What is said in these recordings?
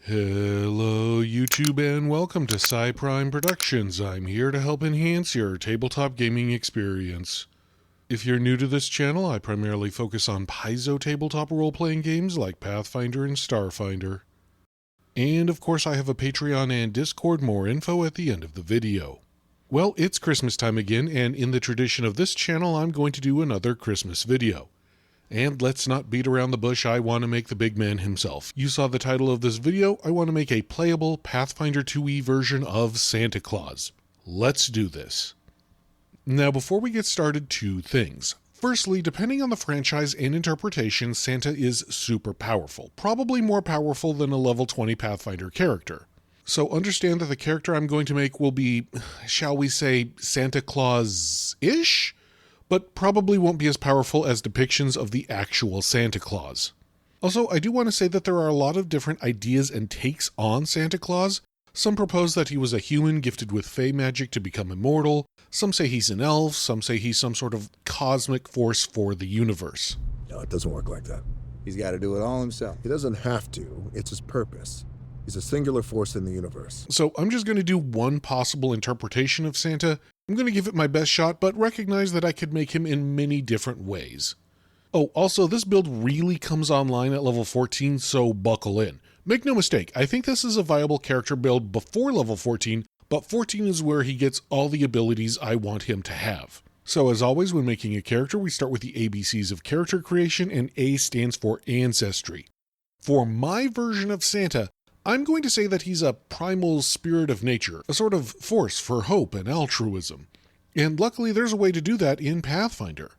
Hello YouTube and welcome to Prime Productions. I'm here to help enhance your tabletop gaming experience. If you're new to this channel, I primarily focus on Paizo tabletop role-playing games like Pathfinder and Starfinder. And of course I have a Patreon and Discord, more info at the end of the video. Well, it's Christmas time again, and in the tradition of this channel I'm going to do another Christmas video. And let's not beat around the bush, I want to make the big man himself. You saw the title of this video, I want to make a playable Pathfinder 2e version of Santa Claus. Let's do this. Now before we get started, two things. Firstly, depending on the franchise and interpretation, Santa is super powerful. Probably more powerful than a level 20 Pathfinder character. So understand that the character I'm going to make will be, shall we say, Santa Claus-ish? But probably won't be as powerful as depictions of the actual Santa Claus. Also, I do want to say that there are a lot of different ideas and takes on Santa Claus. Some propose that he was a human gifted with fey magic to become immortal. Some say he's an elf. Some say he's some sort of cosmic force for the universe. No, it doesn't work like that. He's got to do it all himself. He doesn't have to. It's his purpose. He's a singular force in the universe. So I'm just going to do one possible interpretation of Santa. I'm going to give it my best shot, but recognize that I could make him in many different ways. Oh, also, this build really comes online at level 14, so buckle in. Make no mistake, I think this is a viable character build before level 14, but 14 is where he gets all the abilities I want him to have. So as always, when making a character, we start with the ABCs of character creation, and A stands for Ancestry. For my version of Santa, I'm going to say that he's a primal spirit of nature, a sort of force for hope and altruism. And luckily there's a way to do that in Pathfinder.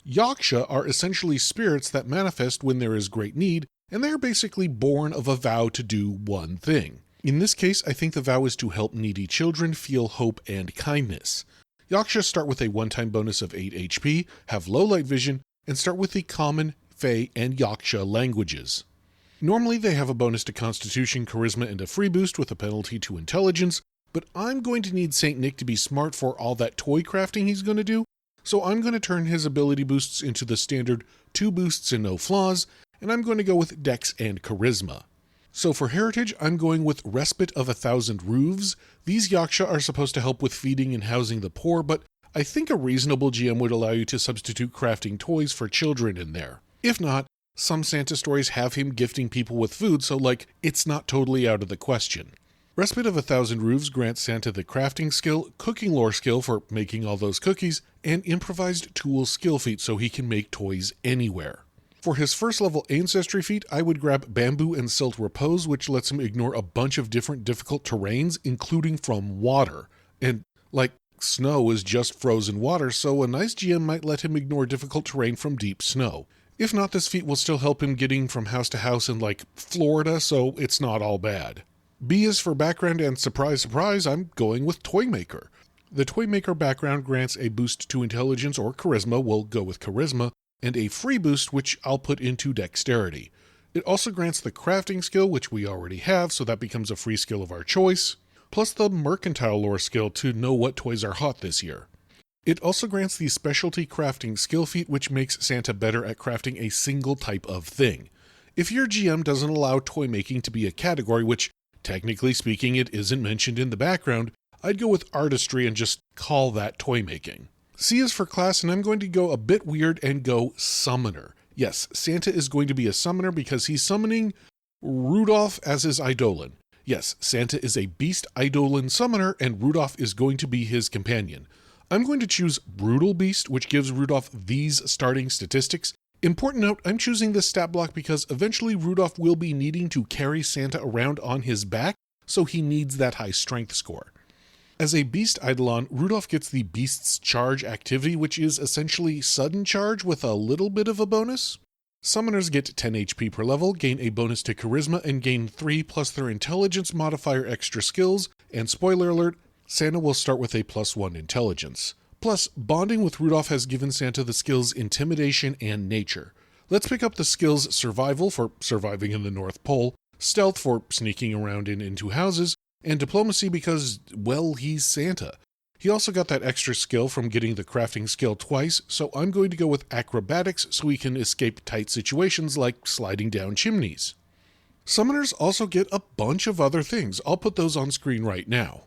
Yaksha are essentially spirits that manifest when there is great need, and they're basically born of a vow to do one thing. In this case, I think the vow is to help needy children feel hope and kindness. Yaksha start with a one-time bonus of 8 HP, have low light vision, and start with the Common, Fey, and Yaksha languages. Normally they have a bonus to Constitution, Charisma, and a free boost with a penalty to Intelligence, but I'm going to need Saint Nick to be smart for all that toy crafting he's going to do, so I'm going to turn his ability boosts into the standard 2 boosts and no flaws, and I'm going to go with Dex and Charisma. So for Heritage, I'm going with Respite of 1,000 Roofs. These Yaksha are supposed to help with feeding and housing the poor, but I think a reasonable GM would allow you to substitute crafting toys for children in there. If not, some Santa stories have him gifting people with food, so it's not totally out of the question. Respite of 1,000 Roofs grants Santa the crafting skill, cooking lore skill for making all those cookies, and improvised tool skill feat so he can make toys anywhere. For his first level Ancestry feat, I would grab Bamboo and Silt Repose, which lets him ignore a bunch of different difficult terrains, including from water. And, snow is just frozen water, so a nice GM might let him ignore difficult terrain from deep snow. If not, this feat will still help him getting from house to house in, Florida, so it's not all bad. B is for background, and surprise, surprise, I'm going with Toymaker. The Toymaker background grants a boost to Intelligence or Charisma, we'll go with Charisma, and a free boost which I'll put into Dexterity. It also grants the crafting skill, which we already have, so that becomes a free skill of our choice, plus the Mercantile lore skill to know what toys are hot this year. It also grants the Specialty Crafting skill feat, which makes Santa better at crafting a single type of thing. If your GM doesn't allow toy making to be a category, which, technically speaking, it isn't mentioned in the background, I'd go with Artistry and just call that toy making. C is for class, and I'm going to go a bit weird and go Summoner. Yes, Santa is going to be a summoner because he's summoning Rudolph as his Eidolon. Yes, Santa is a Beast Eidolon summoner, and Rudolph is going to be his companion. I'm going to choose Brutal Beast, which gives Rudolph these starting statistics. Important note, I'm choosing this stat block because eventually Rudolph will be needing to carry Santa around on his back, so he needs that high strength score. As a Beast Eidolon, Rudolph gets the Beast's Charge activity, which is essentially sudden charge with a little bit of a bonus. Summoners get 10 HP per level, gain a bonus to Charisma, and gain 3 plus their Intelligence modifier extra skills, and spoiler alert, Santa will start with a +1 Intelligence. Plus, bonding with Rudolph has given Santa the skills Intimidation and Nature. Let's pick up the skills Survival for surviving in the North Pole, Stealth for sneaking around into houses, and Diplomacy because, well, he's Santa. He also got that extra skill from getting the crafting skill twice, so I'm going to go with Acrobatics so he can escape tight situations like sliding down chimneys. Summoners also get a bunch of other things. I'll put those on screen right now.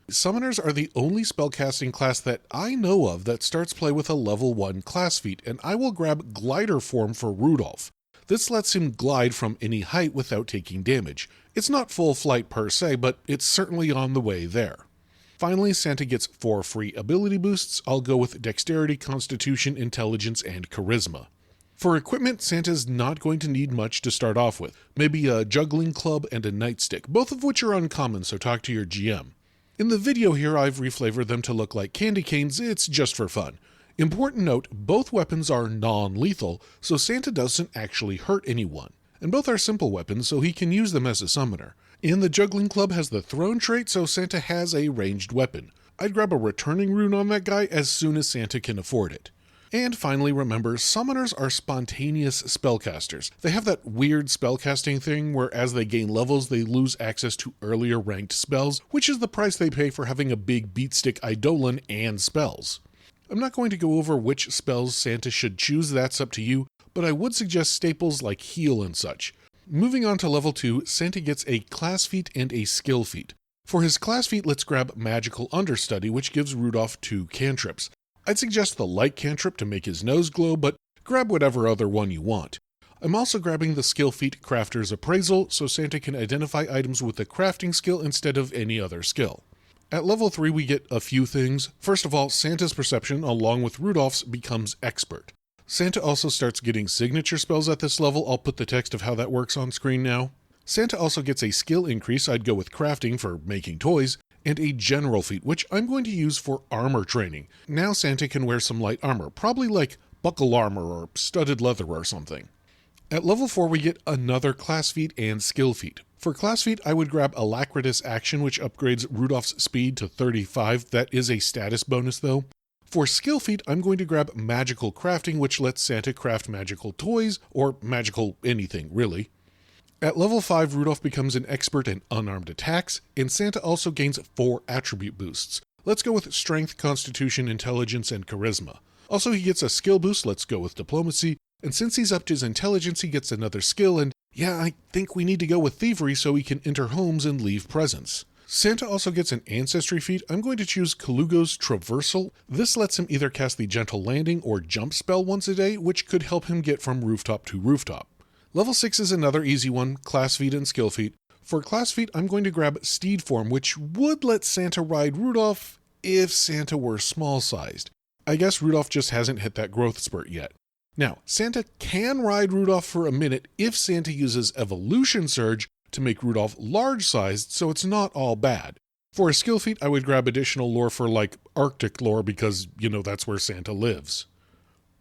Summoners are the only spellcasting class that I know of that starts play with a level 1 class feat, and I will grab Glider Form for Rudolph. This lets him glide from any height without taking damage. It's not full flight per se, but it's certainly on the way there. Finally, Santa gets 4 free ability boosts. I'll go with Dexterity, Constitution, Intelligence, and Charisma. For equipment, Santa's not going to need much to start off with. Maybe a juggling club and a nightstick, both of which are uncommon, so talk to your GM. In the video here, I've reflavored them to look like candy canes. It's just for fun. Important note, both weapons are non-lethal, so Santa doesn't actually hurt anyone. And both are simple weapons, so he can use them as a summoner. And the juggling club has the thrown trait, so Santa has a ranged weapon. I'd grab a returning rune on that guy as soon as Santa can afford it. And finally, remember, summoners are spontaneous spellcasters. They have that weird spellcasting thing where as they gain levels, they lose access to earlier ranked spells, which is the price they pay for having a big beatstick eidolon and spells. I'm not going to go over which spells Santa should choose, that's up to you, but I would suggest staples like heal and such. Moving on to level 2, Santa gets a class feat and a skill feat. For his class feat, let's grab Magical Understudy, which gives Rudolph 2 cantrips. I'd suggest the light cantrip to make his nose glow, but grab whatever other one you want. I'm also grabbing the skill feat Crafter's Appraisal, so Santa can identify items with a crafting skill instead of any other skill. At level 3, we get a few things. First of all, Santa's perception, along with Rudolph's, becomes expert. Santa also starts getting signature spells at this level. I'll put the text of how that works on screen now. Santa also gets a skill increase. I'd go with crafting for making toys, and a general feat, which I'm going to use for armor training. Now Santa can wear some light armor, probably like buckle armor or studded leather or something. At level 4, we get another class feat and skill feat. For class feat, I would grab Alacritus Action, which upgrades Rudolph's speed to 35. That is a status bonus, though. For skill feat, I'm going to grab Magical Crafting, which lets Santa craft magical toys, or magical anything, really. At level 5, Rudolph becomes an expert in unarmed attacks, and Santa also gains 4 attribute boosts. Let's go with Strength, Constitution, Intelligence, and Charisma. Also, he gets a skill boost, let's go with Diplomacy, and since he's upped his intelligence, he gets another skill, and yeah, I think we need to go with Thievery so he can enter homes and leave presents. Santa also gets an Ancestry feat. I'm going to choose Kalugo's Traversal. This lets him either cast the Gentle Landing or Jump spell once a day, which could help him get from rooftop to rooftop. Level 6 is another easy one, class feat and skill feat. For class feat, I'm going to grab Steed Form, which would let Santa ride Rudolph if Santa were small-sized. I guess Rudolph just hasn't hit that growth spurt yet. Now, Santa can ride Rudolph for a minute if Santa uses Evolution Surge to make Rudolph large-sized, so it's not all bad. For a skill feat, I would grab additional lore for like Arctic lore because, that's where Santa lives.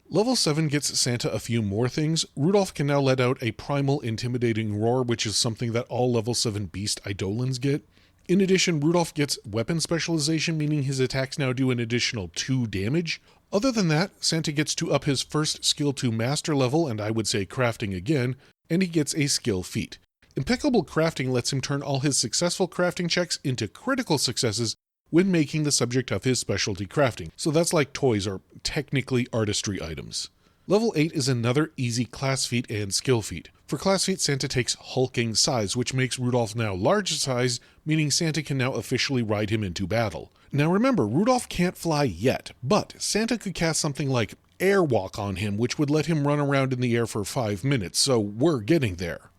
Level 7 gets Santa a few more things. Rudolph can now let out a primal intimidating roar, which is something that all level 7 beast eidolons get. In addition, Rudolph gets weapon specialization, meaning his attacks now do an additional 2 damage. Other than that, Santa gets to up his first skill to master level, and I would say crafting again, and he gets a skill feat. Impeccable Crafting lets him turn all his successful crafting checks into critical successes when making the subject of his specialty crafting, so that's like toys or technically artistry items. Level 8 is another easy class feat and skill feat. For class feat, Santa takes Hulking Size, which makes Rudolph now large size, meaning Santa can now officially ride him into battle. Now remember, Rudolph can't fly yet, but Santa could cast something like Airwalk on him, which would let him run around in the air for 5 minutes, so we're getting there.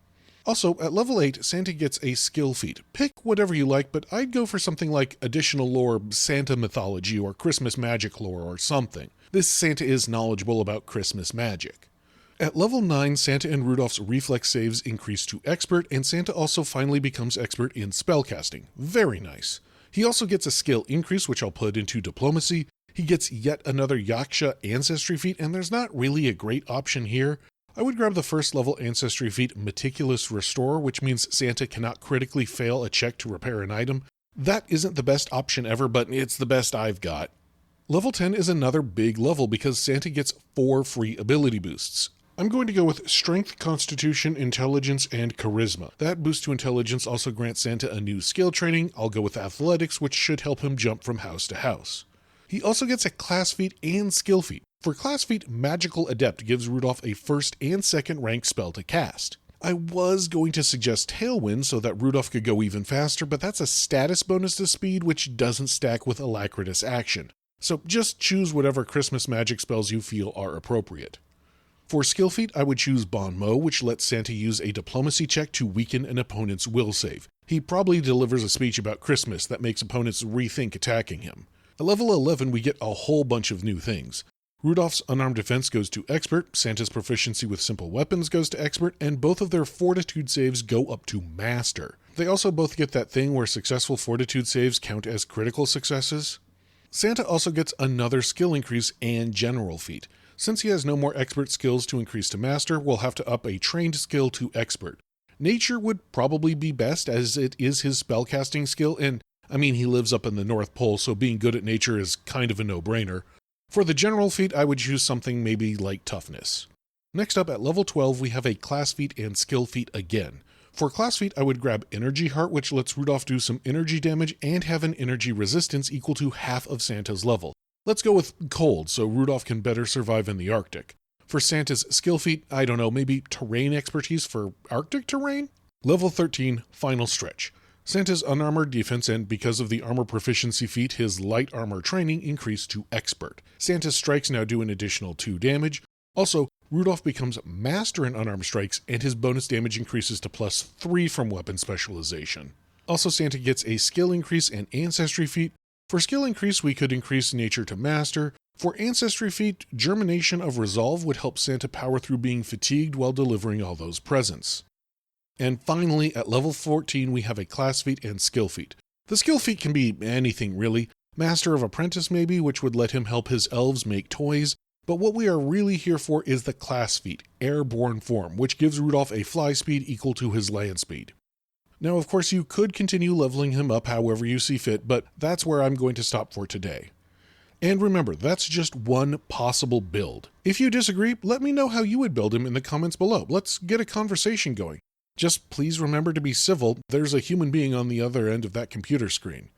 Also, at level 8, Santa gets a skill feat. Pick whatever you like, but I'd go for something like additional lore, Santa mythology, or Christmas magic lore, or something. This Santa is knowledgeable about Christmas magic. At level 9, Santa and Rudolph's reflex saves increase to expert, and Santa also finally becomes expert in spellcasting. Very nice. He also gets a skill increase, which I'll put into diplomacy. He gets yet another Yaksha Ancestry feat, and there's not really a great option here. I would grab the first level Ancestry feat Meticulous Restore, which means Santa cannot critically fail a check to repair an item. That isn't the best option ever, but it's the best I've got. Level 10 is another big level because Santa gets 4 free ability boosts. I'm going to go with Strength, Constitution, Intelligence, and Charisma. That boost to Intelligence also grants Santa a new skill training. I'll go with Athletics, which should help him jump from house to house. He also gets a class feat and skill feat. For class feat, Magical Adept gives Rudolph a first and second rank spell to cast. I was going to suggest Tailwind so that Rudolph could go even faster, but that's a status bonus to speed which doesn't stack with Alacritous action. So just choose whatever Christmas magic spells you feel are appropriate. For skill feat, I would choose Bon Mot, which lets Santa use a diplomacy check to weaken an opponent's will save. He probably delivers a speech about Christmas that makes opponents rethink attacking him. At level 11, we get a whole bunch of new things. Rudolph's unarmed defense goes to Expert, Santa's proficiency with simple weapons goes to Expert, and both of their fortitude saves go up to Master. They also both get that thing where successful fortitude saves count as critical successes. Santa also gets another skill increase and general feat. Since he has no more Expert skills to increase to Master, we'll have to up a trained skill to Expert. Nature would probably be best, as it is his spellcasting skill, and he lives up in the North Pole, so being good at nature is kind of a no-brainer. For the general feat, I would choose something maybe like Toughness. Next up, at level 12, we have a class feat and skill feat again. For class feat, I would grab Energy Heart, which lets Rudolph do some energy damage and have an energy resistance equal to half of Santa's level. Let's go with Cold, so Rudolph can better survive in the Arctic. For Santa's skill feat, I don't know, maybe Terrain Expertise for Arctic terrain? Level 13, Final Stretch. Santa's unarmored defense and, because of the armor proficiency feat, his light armor training increased to Expert. Santa's strikes now do an additional 2 damage. Also, Rudolph becomes Master in unarmed strikes, and his bonus damage increases to +3 from weapon specialization. Also, Santa gets a skill increase and Ancestry feat. For skill increase, we could increase Nature to Master. For Ancestry feat, Germination of Resolve would help Santa power through being fatigued while delivering all those presents. And finally, at level 14, we have a class feat and skill feat. The skill feat can be anything really. Master of Apprentice maybe, which would let him help his elves make toys. But what we are really here for is the class feat, Airborne Form, which gives Rudolph a fly speed equal to his land speed. Now, of course, you could continue leveling him up however you see fit, but that's where I'm going to stop for today. And remember, that's just one possible build. If you disagree, let me know how you would build him in the comments below. Let's get a conversation going. Just please remember to be civil. There's a human being on the other end of that computer screen.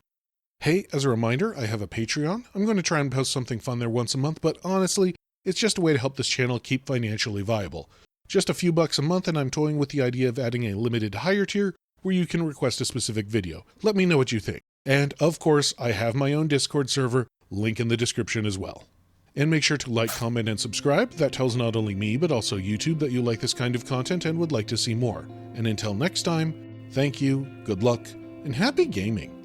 Hey, as a reminder, I have a Patreon. I'm going to try and post something fun there once a month, but honestly, it's just a way to help this channel keep financially viable. Just a few bucks a month, and I'm toying with the idea of adding a limited higher tier where you can request a specific video. Let me know what you think. And of course, I have my own Discord server, link in the description as well. And make sure to like, comment, and subscribe. That tells not only me, but also YouTube that you like this kind of content and would like to see more. And until next time, thank you, good luck, and happy gaming.